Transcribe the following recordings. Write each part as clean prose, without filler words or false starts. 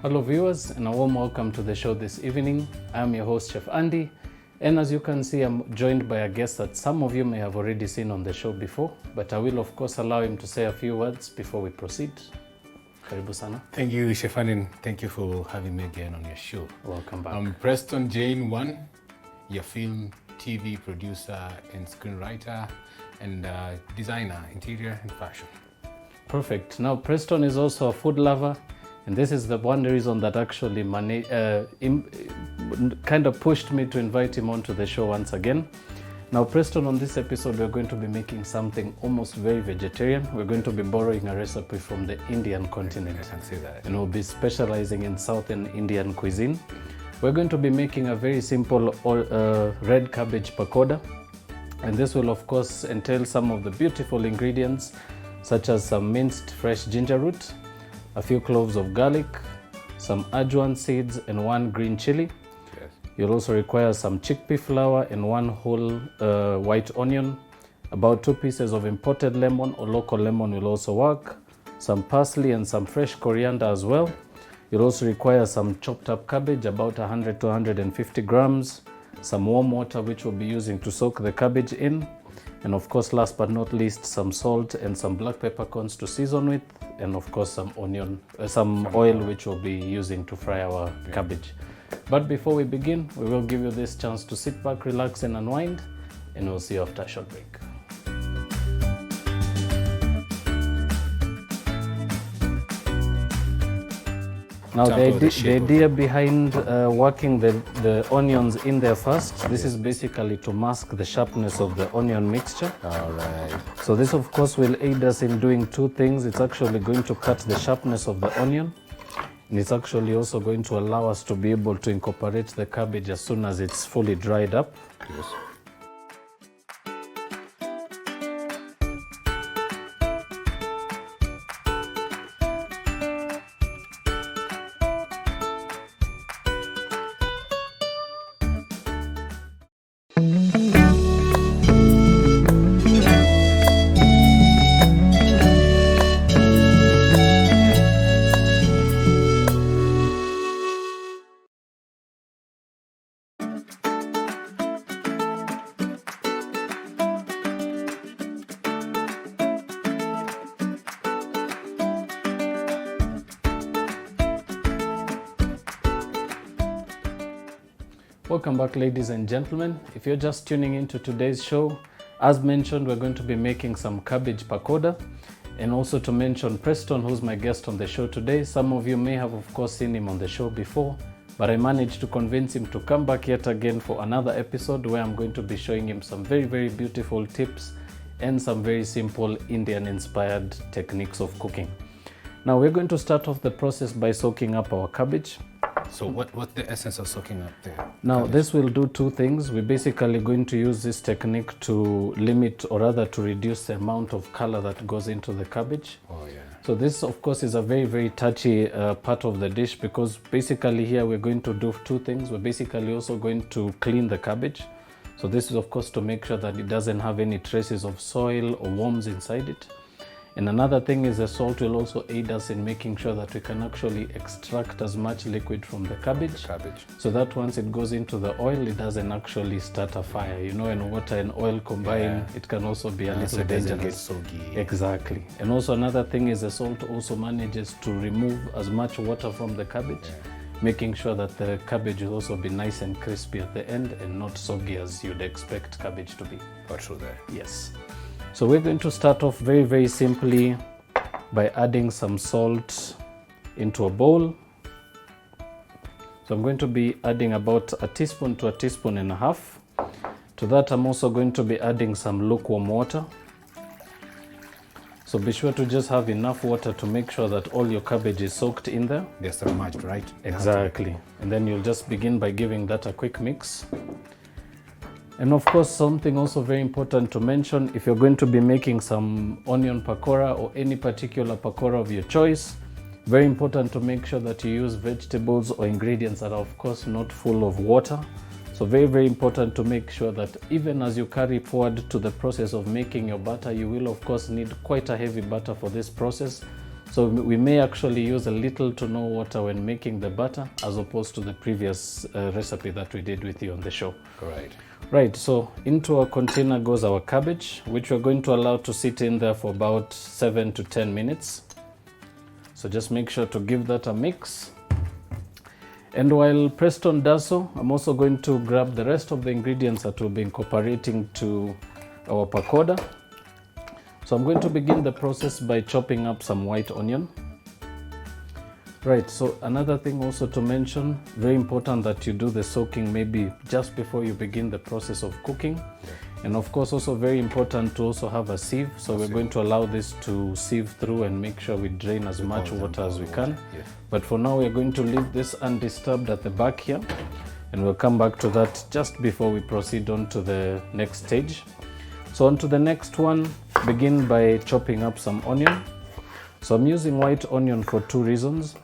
Hello viewers, and a warm welcome to the show this evening. I'm your host, Chef Andy, and as you can see, I'm joined by a guest that some of you may have already seen on the show before, but I will of course allow him to say a few words before we proceed. Karibu sana. Thank you, Chef Andy, and thank you for having me again on your show. Welcome back. I'm Preston Jane1, your film, TV producer and screenwriter and designer, interior and fashion. Perfect. Now Preston is also a food lover, and this is the one reason that actually kind of pushed me to invite him onto the show once again. Now Preston, on this episode we're going to be making something almost very vegetarian. We're going to be borrowing a recipe from the Indian continent. I can say that. And we'll be specializing in Southern Indian cuisine. We're going to be making a very simple red cabbage pakoda. And this will of course entail some of the beautiful ingredients such as some minced fresh ginger root, a few cloves of garlic, some ajwain seeds and 1 green chili. Yes. You'll also require some chickpea flour and 1 whole white onion, about 2 pieces of imported lemon or local lemon will also work, some parsley and some fresh coriander as well. You'll also require some chopped up cabbage, about 100 to 150 grams, some warm water which we'll be using to soak the cabbage in, and of course last but not least some salt and some black peppercorns to season with, and of course some oil which we'll be using to fry our cabbage. But before we begin, we will give you this chance to sit back, relax and unwind, and we'll see you after a short break. Now the idea behind working the onions in there first, this is basically to mask the sharpness of the onion mixture. All right. So this of course will aid us in doing 2 things. It's actually going to cut the sharpness of the onion, and it's actually also going to allow us to be able to incorporate the cabbage as soon as it's fully dried up. Yes. Welcome back, ladies and gentlemen. If you're just tuning into today's show, as mentioned, we're going to be making some cabbage pakoda. And also to mention Preston, who's my guest on the show today. Some of you may have of course seen him on the show before, but I managed to convince him to come back yet again for another episode where I'm going to be showing him some very, very beautiful tips and some very simple Indian inspired techniques of cooking. Now we're going to start off the process by soaking up our cabbage. So what's the essence of soaking up there? Now this will do 2 things. We're basically going to use this technique to limit, or rather to reduce, the amount of color that goes into the cabbage. Oh yeah. So this of course is a very, very touchy part of the dish, because basically here we're going to do 2 things. We're basically also going to clean the cabbage. So this is of course to make sure that it doesn't have any traces of soil or worms inside it. And another thing is the salt will also aid us in making sure that we can actually extract as much liquid from the cabbage. So that once it goes into the oil, it doesn't actually start a fire. You know, when water and oil combine, it can also be a little dangerous. Get soggy. Exactly. And also another thing is the salt also manages to remove as much water from the cabbage, making sure that the cabbage will also be nice and crispy at the end and not soggy as you'd expect cabbage to be. For sure there. Yes. So we're going to start off very, very simply by adding some salt into a bowl. So I'm going to be adding about 1 teaspoon to 1.5 teaspoons. To that I'm also going to be adding some lukewarm water. So be sure to just have enough water to make sure that all your cabbage is soaked in there. They're submerged, right? Exactly. And then you'll just begin by giving that a quick mix. And of course, something also very important to mention, if you're going to be making some onion pakora or any particular pakora of your choice, very important to make sure that you use vegetables or ingredients that are of course not full of water. So very, very important to make sure that even as you carry forward to the process of making your batter, you will of course need quite a heavy batter for this process. So we may actually use a little to no water when making the batter, as opposed to the previous recipe that we did with you on the show. Right. Right, so into our container goes our cabbage, which we're going to allow to sit in there for about 7 to 10 minutes. So just make sure to give that a mix. And while Preston does so, I'm also going to grab the rest of the ingredients that we'll be incorporating to our pakoda. So I'm going to begin the process by chopping up some white onion. Right, so another thing also to mention, very important that you do the soaking maybe just before you begin the process of cooking. Yeah. And of course also very important to also have a sieve. So we're going to allow this to sieve through and make sure we drain as much water as we can. Yeah. But for now we're going to leave this undisturbed at the back here. And we'll come back to that just before we proceed on to the next stage. So on to the next one, begin by chopping up some onion. So I'm using white onion for 2 reasons.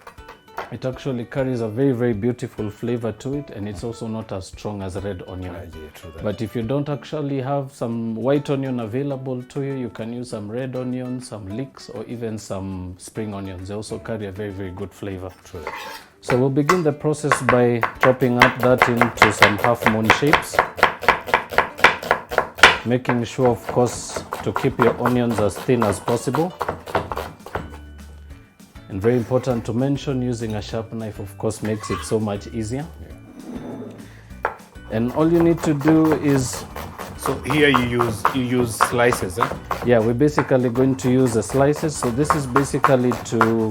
It actually carries a very, very beautiful flavor to it, and it's also not as strong as red onion. Yeah, true that. But if you don't actually have some white onion available to you, you can use some red onion, some leeks, or even some spring onions. They also carry a very, very good flavor. True that. So we'll begin the process by chopping up that into some half moon shapes. Making sure, of course, to keep your onions as thin as possible. And very important to mention, using a sharp knife, of course, makes it so much easier. Yeah. And all you need to do is... So here you use slices, eh? Yeah, we're basically going to use the slices. So this is basically to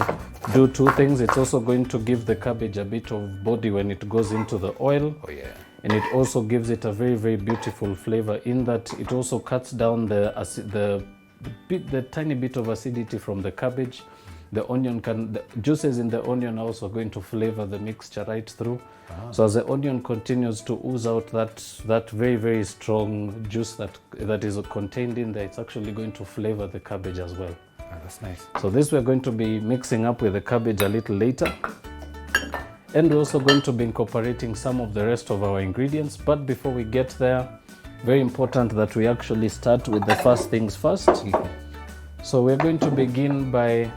do 2 things. It's also going to give the cabbage a bit of body when it goes into the oil. Oh yeah. And it also gives it a very, very beautiful flavor in that it also cuts down the tiny bit of acidity from the cabbage. The juices in the onion are also going to flavor the mixture right through. Ah. So as the onion continues to ooze out that very, very strong juice that is contained in there, it's actually going to flavor the cabbage as well. Ah, that's nice. So this we're going to be mixing up with the cabbage a little later. And we're also going to be incorporating some of the rest of our ingredients. But before we get there, very important that we actually start with the first things first. So we're going to begin by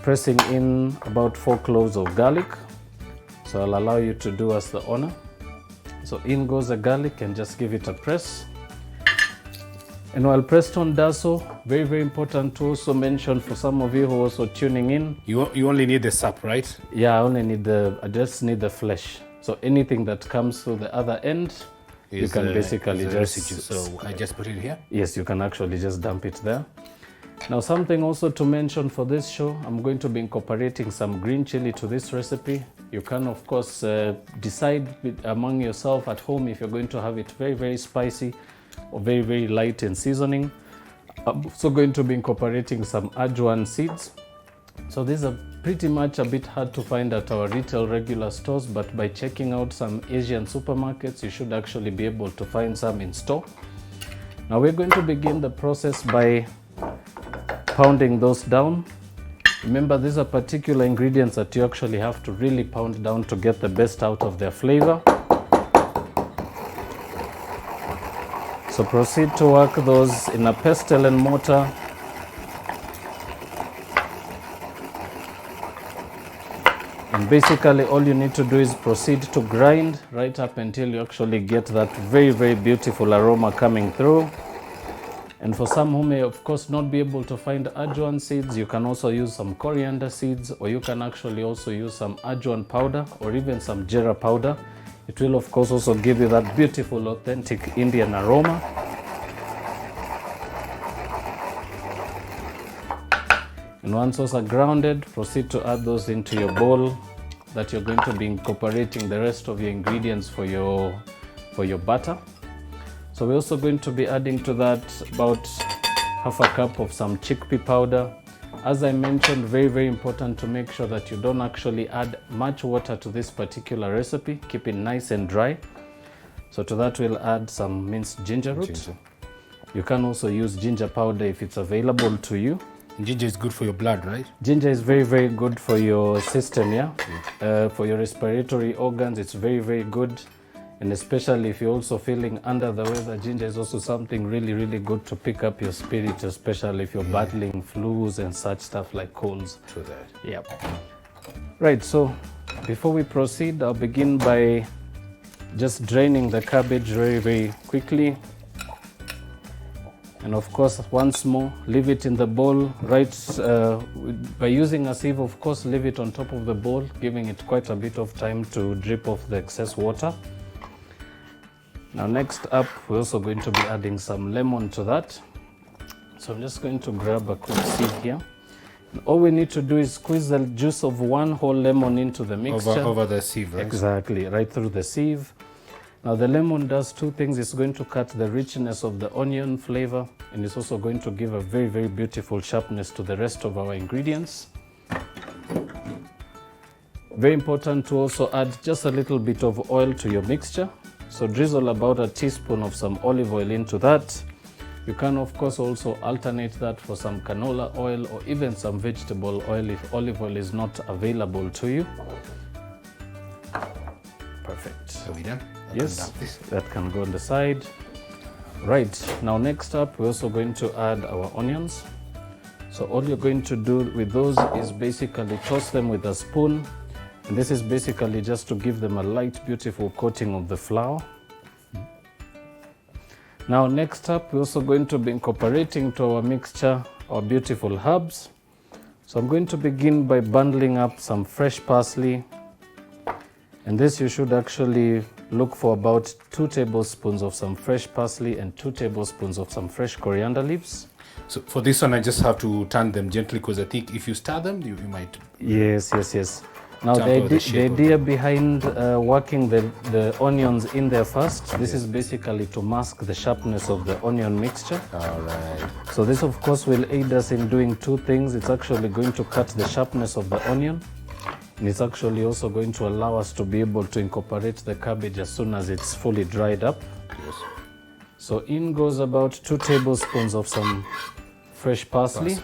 pressing in about 4 cloves of garlic. So I'll allow you to do us the honor. So in goes the garlic, and just give it a press. And while Preston does so, very, very important to also mention for some of you who are also tuning in. You only need the sap, right? Yeah, I just need the flesh. So anything that comes through the other end, you can basically just... residue. So I just put it here? Yes, you can actually just dump it there. Now something also to mention for this show, I'm going to be incorporating some green chili to this recipe. You can of course decide among yourself at home if you're going to have it very, very spicy or very, very light in seasoning. I'm also going to be incorporating some ajwain seeds. So these are pretty much a bit hard to find at our retail regular stores, but by checking out some Asian supermarkets, you should actually be able to find some in store. Now we're going to begin the process by pounding those down. Remember, these are particular ingredients that you actually have to really pound down to get the best out of their flavor. So proceed to work those in a pestle and mortar. And basically all you need to do is proceed to grind right up until you actually get that very, very beautiful aroma coming through. And for some who may of course not be able to find ajwain seeds, you can also use some coriander seeds, or you can actually also use some ajwain powder or even some jeera powder. It will of course also give you that beautiful authentic Indian aroma. And once those are grounded, proceed to add those into your bowl that you're going to be incorporating the rest of your ingredients for your batter. So we're also going to be adding to that about half a cup of some chickpea powder. As I mentioned, very, very important to make sure that you don't actually add much water to this particular recipe. Keep it nice and dry. So to that we'll add some minced ginger root. You can also use ginger powder if it's available to you. Ginger is good for your blood, right? Ginger is very, very good for your system, yeah? For your respiratory organs, it's very, very good. And especially if you're also feeling under the weather, ginger is also something really, really good to pick up your spirit, especially if you're battling flus and such stuff like colds. True that. Yep. Right, so before we proceed, I'll begin by just draining the cabbage very, very quickly. And of course, once more, leave it in the bowl, right? By using a sieve, of course, leave it on top of the bowl, giving it quite a bit of time to drip off the excess water. Now next up, we're also going to be adding some lemon to that. So I'm just going to grab a quick sieve here. And all we need to do is squeeze the juice of one whole lemon into the mixture. Over the sieve, right? Exactly, right through the sieve. Now the lemon does two things. It's going to cut the richness of the onion flavor, and it's also going to give a very, very beautiful sharpness to the rest of our ingredients. Very important to also add just a little bit of oil to your mixture. So drizzle about a teaspoon of some olive oil into that. You can of course also alternate that for some canola oil or even some vegetable oil if olive oil is not available to you. Perfect. Are we done? Yes, that can go on the side. Right, now next up, we're also going to add our onions. So all you're going to do with those is basically toss them with a spoon. And this is basically just to give them a light, beautiful coating of the flour. Now next up, we're also going to be incorporating to our mixture our beautiful herbs. So I'm going to begin by bundling up some fresh parsley. And this you should actually look for about 2 tablespoons of some fresh parsley and 2 tablespoons of some fresh coriander leaves. So for this one, I just have to turn them gently because I think if you stir them, you might... Yes. Now the idea behind working the onions in there first, this is basically to mask the sharpness of the onion mixture. All right. So this of course will aid us in doing 2 things. It's actually going to cut the sharpness of the onion. And it's actually also going to allow us to be able to incorporate the cabbage as soon as it's fully dried up. Yes. So in goes about 2 tablespoons of some fresh parsley.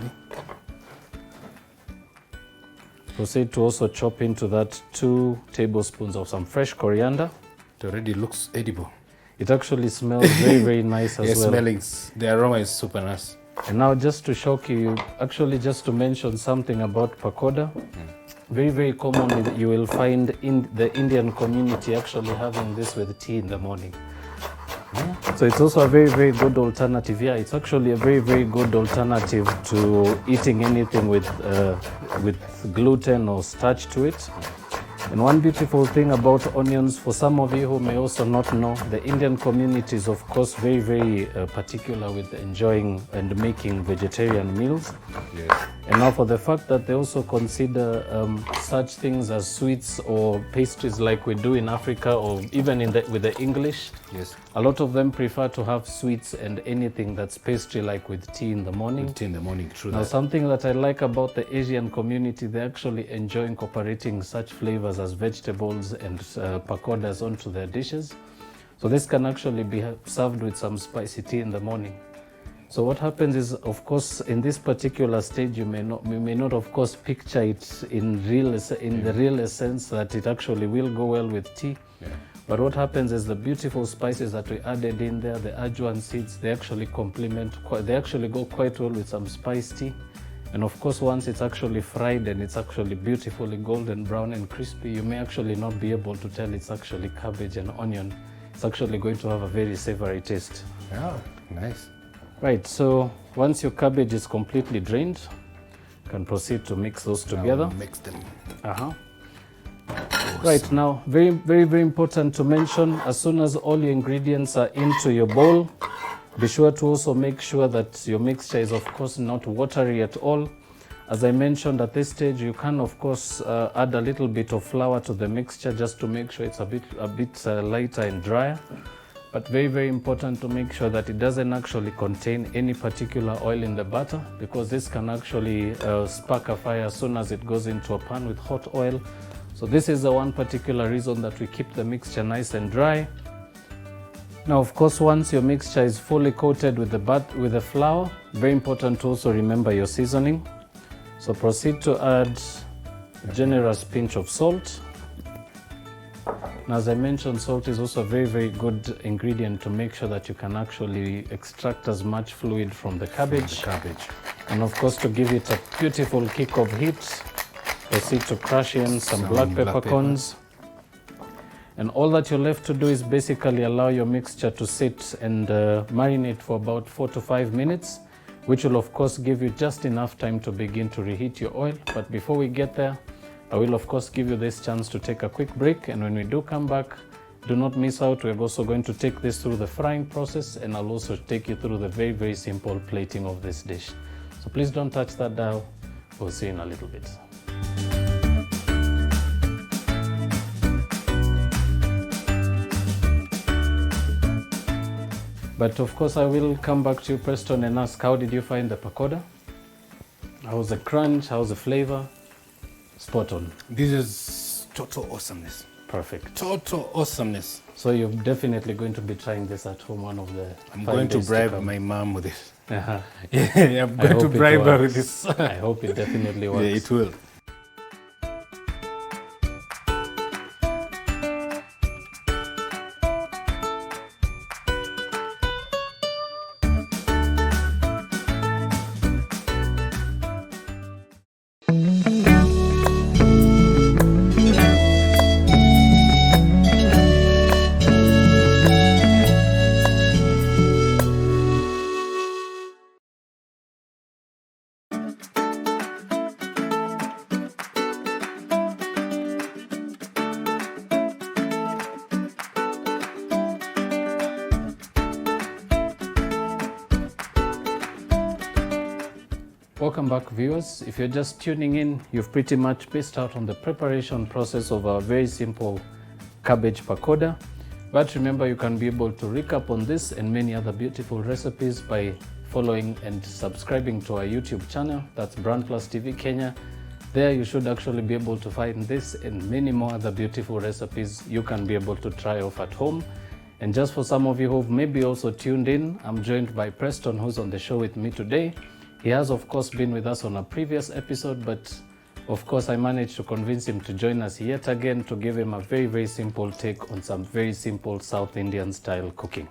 Proceed to also chop into that 2 tablespoons of some fresh coriander. It already looks edible. It actually smells very, very nice as well. The aroma is super nice. And now just to shock you, actually just to mention something about pakoda. Very, very commonly you will find in the Indian community actually having this with tea in the morning. So it's also a very, very good alternative. Yeah, it's actually a very, very good alternative to eating anything with gluten or starch to it. And one beautiful thing about onions, for some of you who may also not know, the Indian community is of course very, very particular with enjoying and making vegetarian meals. Yes. And now for the fact that they also consider such things as sweets or pastries like we do in Africa or even with the English, Yes. a lot of them prefer to have sweets and anything that's pastry like with tea in the morning. Tea in the morning, true. Now something that I like about the Asian community, they actually enjoy incorporating such flavors as vegetables and pakodas onto their dishes. So this can actually be served with some spicy tea in the morning. So what happens is, of course, in this particular stage, you may not, of course, picture it in the real essence that it actually will go well with tea. Yeah. But what happens is the beautiful spices that we added in there, the ajwain seeds, they actually they actually go quite well with some spiced tea. And of course, once it's actually fried and it's actually beautifully golden brown and crispy, you may actually not be able to tell it's actually cabbage and onion. It's actually going to have a very savory taste. Oh, nice. Right, so once your cabbage is completely drained, you can proceed to mix those together. Mix them. Awesome. Right, now very, very, very important to mention, as soon as all your ingredients are into your bowl, be sure to also make sure that your mixture is of course not watery at all. As I mentioned, at this stage you can of course add a little bit of flour to the mixture just to make sure it's a bit lighter and drier. But very, very important to make sure that it doesn't actually contain any particular oil in the batter, because this can actually spark a fire as soon as it goes into a pan with hot oil. So this is the one particular reason that we keep the mixture nice and dry. Now, of course, once your mixture is fully coated with the flour, very important to also remember your seasoning. So proceed to add a generous pinch of salt. Now, as I mentioned, salt is also a very, very good ingredient to make sure that you can actually extract as much fluid from the cabbage. And of course, to give it a beautiful kick of heat, proceed to crush in some black peppercorns. And all that you're left to do is basically allow your mixture to sit and marinate for about 4 to 5 minutes, which will of course give you just enough time to begin to reheat your oil. But before we get there, I will of course give you this chance to take a quick break, and when we do come back, do not miss out. We're also going to take this through the frying process, and I'll also take you through the very, very simple plating of this dish. So please don't touch that dial. We'll see you in a little bit. But of course I will come back to you, Preston, and ask, how did you find the pakoda? How's the crunch? How's the flavor? Spot on. This is total awesomeness. Perfect. Total awesomeness. So you're definitely going to be trying this at home one of the I'm going to bribe my mom with this. Uh-huh. Yeah, I'm going to bribe her with this. I hope it definitely works. Yeah, it will. Welcome back, viewers. If you're just tuning in, you've pretty much missed out on the preparation process of our very simple cabbage pakoda. But remember, you can be able to recap on this and many other beautiful recipes by following and subscribing to our YouTube channel. That's BrandPlus TV Kenya. There you should actually be able to find this and many more other beautiful recipes you can be able to try off at home. And just for some of you who've maybe also tuned in, I'm joined by Preston, who's on the show with me today. He has of course been with us on a previous episode, but of course I managed to convince him to join us yet again to give him a very, very simple take on some very simple South Indian style cooking.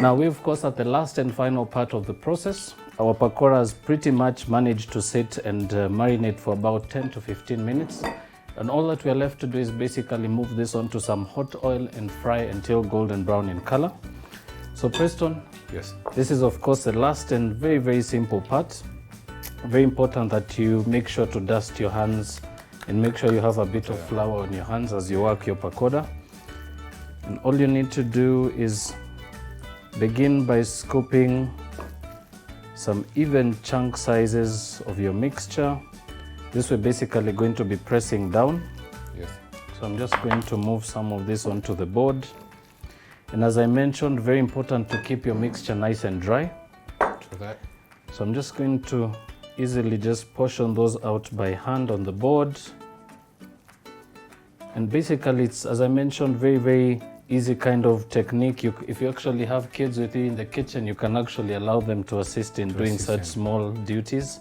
Now we're of course at the last and final part of the process. Our pakoras pretty much managed to sit and marinate for about 10 to 15 minutes. And all that we're left to do is basically move this onto some hot oil and fry until golden brown in color. So Preston, yes, this is of course the last and very, very simple part. Very important that you make sure to dust your hands and make sure you have a bit of flour on your hands as you work your pakoda. And all you need to do is begin by scooping some even chunk sizes of your mixture. This we're basically going to be pressing down. yes. So I'm just going to move some of this onto the board. And as I mentioned, very important to keep your mixture nice and dry. To that. So I'm just going to easily just portion those out by hand on the board. And basically it's, as I mentioned, very, very easy kind of technique. If you actually have kids with you in the kitchen, you can actually allow them to assist in doing such small duties.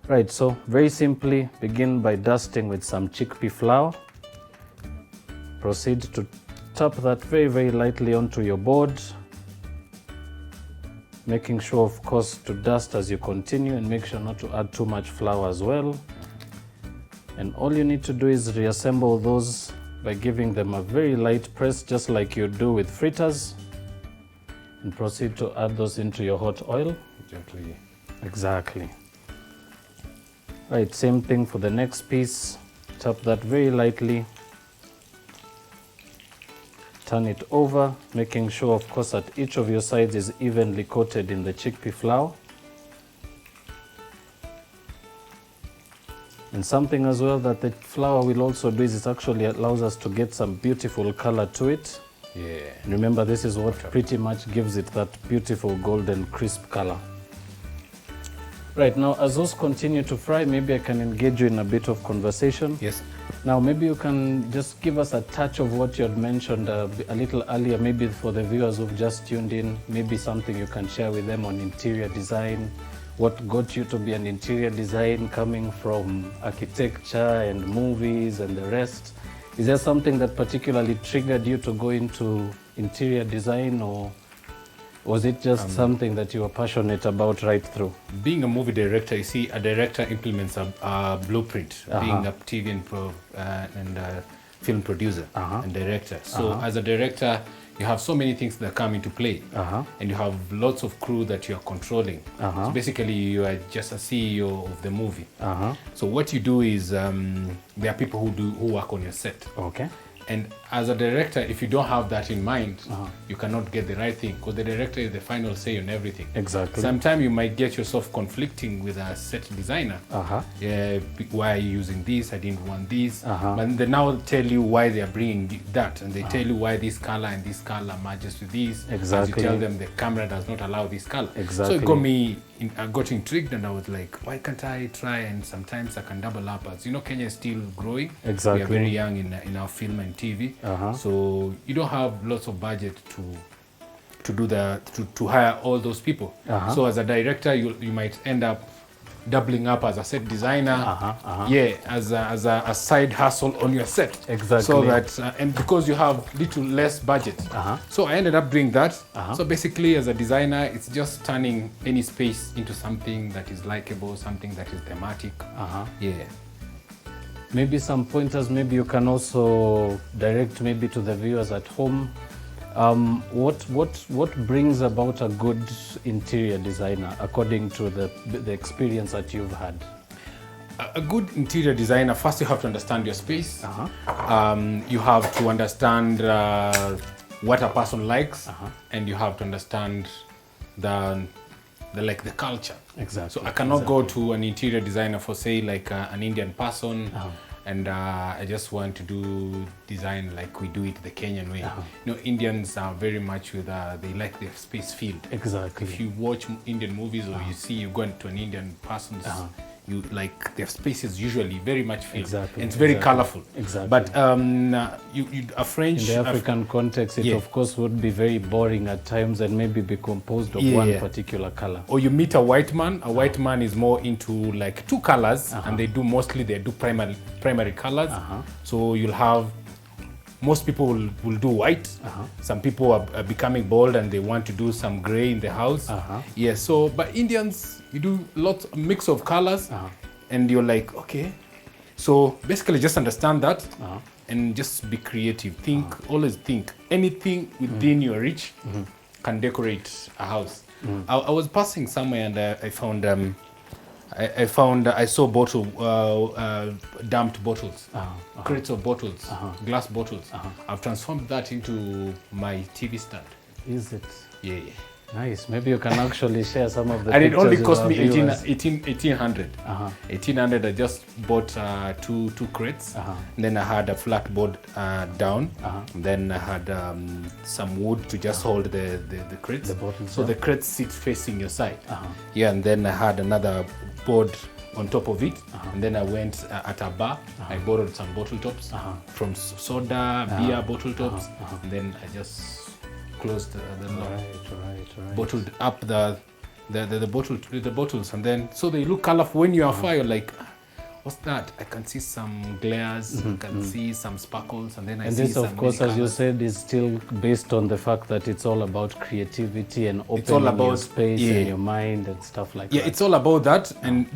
Right, so very simply begin by dusting with some chickpea flour. Proceed to tap that very, very lightly onto your board, making sure of course to dust as you continue and make sure not to add too much flour as well. And all you need to do is reassemble those by giving them a very light press, just like you do with fritters, and proceed to add those into your hot oil. Gently. Exactly. Right, same thing for the next piece. Tap that very lightly. Turn it over, making sure of course that each of your sides is evenly coated in the chickpea flour. And something as well that the flour will also do is it actually allows us to get some beautiful color to it. Yeah. And remember, this is what pretty much gives it that beautiful golden crisp color. Right, now as those continue to fry, maybe I can engage you in a bit of conversation. Yes. Now maybe you can just give us a touch of what you had mentioned a little earlier, maybe for the viewers who've just tuned in, maybe something you can share with them on interior design. What got you to be an interior design, coming from architecture and movies and the rest? Is there something that particularly triggered you to go into interior design, or was it just something that you were passionate about right through? Being a movie director, you see, a director implements a blueprint. Being a TV and film producer and director. So as a director, you have so many things that come into play, and you have lots of crew that you are controlling. So basically, you are just a CEO of the movie. So what you do is there are people who work on your set. Okay. And as a director, if you don't have that in mind, you cannot get the right thing, because the director is the final say on everything. Exactly. Sometimes you might get yourself conflicting with a set designer. Yeah, why are you using this? I didn't want this. But they now tell you why they are bringing that, and they tell you why this color and this color matches with this. Exactly. As you tell them the camera does not allow this color. Exactly. So it got me. I got intrigued, and I was like, why can't I try? And sometimes I can double up. As you know, Kenya is still growing. Exactly. We are very young in our film and TV. So you don't have lots of budget to hire all those people. So as a director, you might end up doubling up as a set designer, yeah, as a side hustle on your set. Exactly. So that and because you have little less budget, so I ended up doing that. So basically, as a designer, it's just turning any space into something that is likable, something that is thematic. Yeah. Maybe some pointers. Maybe you can also direct maybe to the viewers at home. What brings about a good interior designer according to the experience that you've had? A good interior designer, first you have to understand your space. You have to understand what a person likes, and you have to understand the culture. Exactly. So I cannot go to an interior designer for, say, like an Indian person, and I just want to do design like we do it the Kenyan way. You know, Indians are very much with they like their space filled. Exactly. If you watch Indian movies, or you go into an Indian person's, you like their space is usually very much filled. Exactly. And it's very colorful. Exactly. But a French, in the African context, it of course would be very boring at times and maybe be composed of one particular color. Or you meet a white man. A white man is more into like two colors, and they do primary colors. So you'll have most people will do white. Some people are becoming bold and they want to do some gray in the house. Yeah. So, but Indians, you do a mix of colors, and you're like, okay. So basically, just understand that, and just be creative. Always think. Anything within your reach can decorate a house. I was passing somewhere and I saw dumped bottles, crates of bottles, glass bottles. I've transformed that into my TV stand. Is it? Yeah. Nice. Maybe you can actually share some of the and it pictures only with cost our me viewers. 1800. 1800. I just bought two crates. And then I had a flat board down. And then I had some wood to just hold the crates. The bottles, so the crates sit facing your side. Yeah, and then I had another board on top of it. And then I went at a bar. I borrowed some bottle tops from soda, beer bottle tops. And then I just closed the Right. bottled up the bottles, and then so they look colorful. When you are far, you're like, what's that? I can see some glares, I can see some sparkles, and then I see some. And this, of course, as you said, is still based on the fact that it's all about creativity and opening your space and your mind and stuff like that. Yeah, it's all about that. And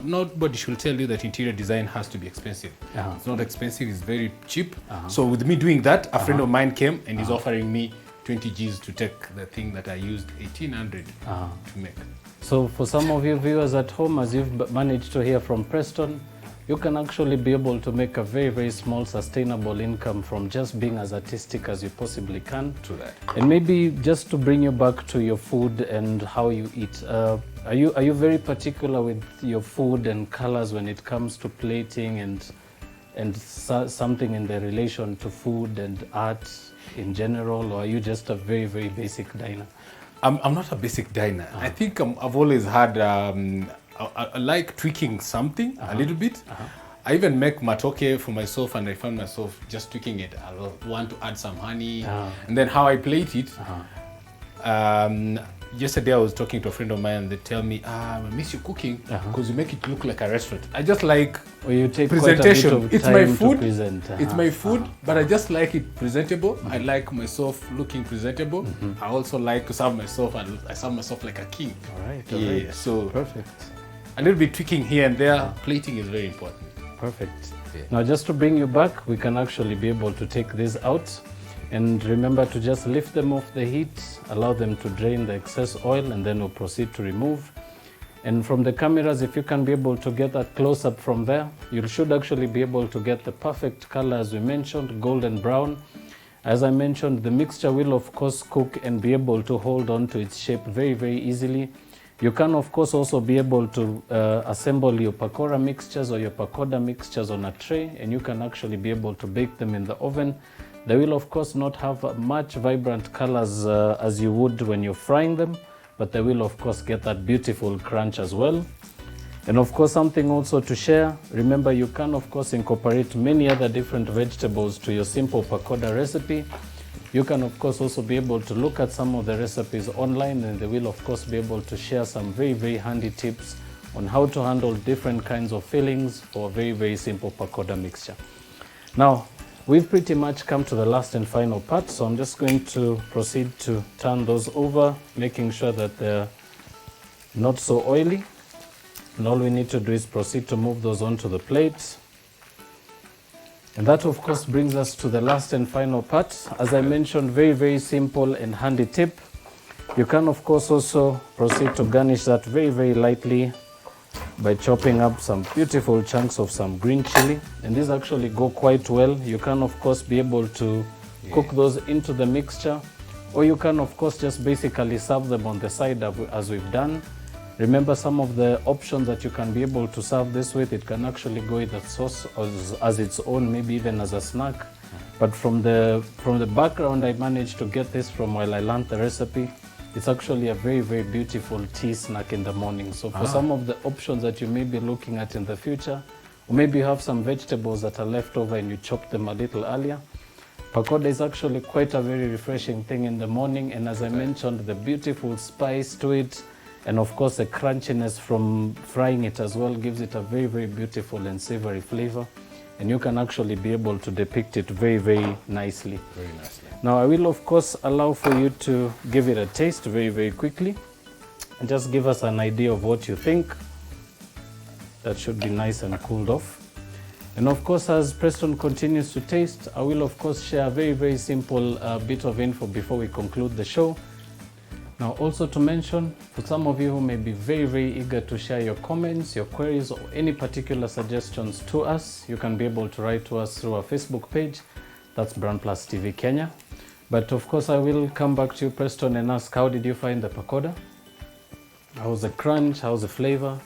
nobody should tell you that interior design has to be expensive. It's not expensive, it's very cheap. So with me doing that, a friend of mine came and he's offering me 20 G's to take the thing that I used 1800 to make. So for some of you viewers at home, as you've managed to hear from Preston, you can actually be able to make a very, very small sustainable income from just being as artistic as you possibly can. True that. And maybe just to bring you back to your food and how you eat. Are you very particular with your food and colors when it comes to plating and something in the relation to food and art in general, or are you just a very, very basic diner? I'm not a basic diner. I think I've always had, I like tweaking something a little bit. I even make matoke for myself, and I found myself just tweaking it. I want to add some honey, and then how I plate it. yesterday I was talking to a friend of mine and they tell me, I miss you cooking because you make it look like a restaurant. I just like you take presentation. Quite a bit of It's time my to food. present. It's my food, but I just like it presentable. I like myself looking presentable. I also like to serve myself, and I serve myself like a king. All right. Yeah, so Perfect. a little bit tweaking here and there. Plating is very important. Perfect. Yeah. Now, just to bring you back, we can actually be able to take these out. And remember to just lift them off the heat, allow them to drain the excess oil, and then we'll proceed to remove. And from the cameras, if you can be able to get that close up from there, you should actually be able to get the perfect color as we mentioned, golden brown. As I mentioned, the mixture will of course cook and be able to hold on to its shape very, very easily. You can of course also be able to assemble your pakora mixtures or your pakoda mixtures on a tray, and you can actually be able to bake them in the oven. They will of course not have much vibrant colors as you would when you're frying them, but they will of course get that beautiful crunch as well. And of course, something also to share, remember you can of course incorporate many other different vegetables to your simple pakoda recipe. You can of course also be able to look at some of the recipes online, and they will of course be able to share some very, very handy tips on how to handle different kinds of fillings for a very, very simple pakoda mixture. Now, we've pretty much come to the last and final part, so I'm just going to proceed to turn those over, making sure that they're not so oily. And all we need to do is proceed to move those onto the plate. And that of course brings us to the last and final part. As I mentioned, very, very simple and handy tip. You can of course also proceed to garnish that very, very lightly by chopping up some beautiful chunks of some green chili, and these actually go quite well. You can of course be able to cook those into the mixture, or you can of course just basically serve them on the side as we've done. Remember some of the options that you can be able to serve this with. It can actually go with a sauce as its own, maybe even as a snack. But from the background I managed to get this from while I learned the recipe. It's actually a very, very beautiful tea snack in the morning. So for some of the options that you may be looking at in the future, or maybe you have some vegetables that are left over and you chop them a little earlier, pakoda is actually quite a very refreshing thing in the morning. And as I mentioned, the beautiful spice to it, and of course the crunchiness from frying it as well, gives it a very, very beautiful and savory flavor. And you can actually be able to depict it very, very nicely. Very nicely. Now I will of course allow for you to give it a taste very, very quickly, and just give us an idea of what you think. That should be nice and cooled off. And of course, as Preston continues to taste, I will of course share a very, very simple bit of info before we conclude the show. Now also to mention, for some of you who may be very, very eager to share your comments, your queries, or any particular suggestions to us, you can be able to write to us through our Facebook page. That's BrandPlus TV Kenya. But of course I will come back to you, Preston, and ask, how did you find the pakoda? How's the crunch? How's the flavor?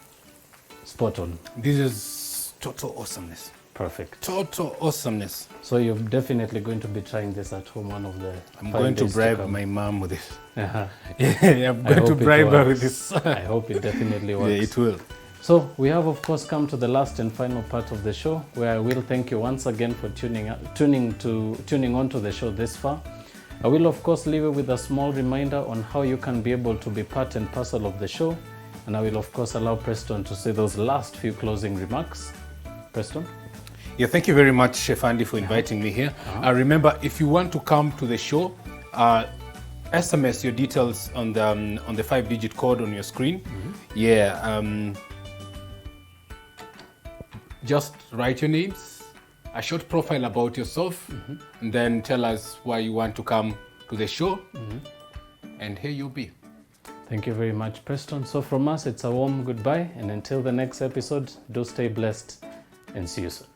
Spot on. This is total awesomeness. Perfect. Total awesomeness. So you're definitely going to be trying this at home one of the I'm 5 going to days bribe come. my mom with this. Uh-huh. Yeah, I'm I going to hope it bribe her with works. this. I hope it definitely works. Yeah, it will. So we have of course come to the last and final part of the show, where I will thank you once again for tuning on to the show this far. I will of course leave you with a small reminder on how you can be able to be part and parcel of the show, and I will of course allow Preston to say those last few closing remarks. Preston? Yeah, thank you very much, Chef Andy, for inviting me here. Remember, if you want to come to the show, SMS your details on the 5-digit code on your screen. Yeah, just write your names, a short profile about yourself, and then tell us why you want to come to the show, and here you'll be. Thank you very much, Preston. So from us, it's a warm goodbye, and until the next episode, do stay blessed and see you soon.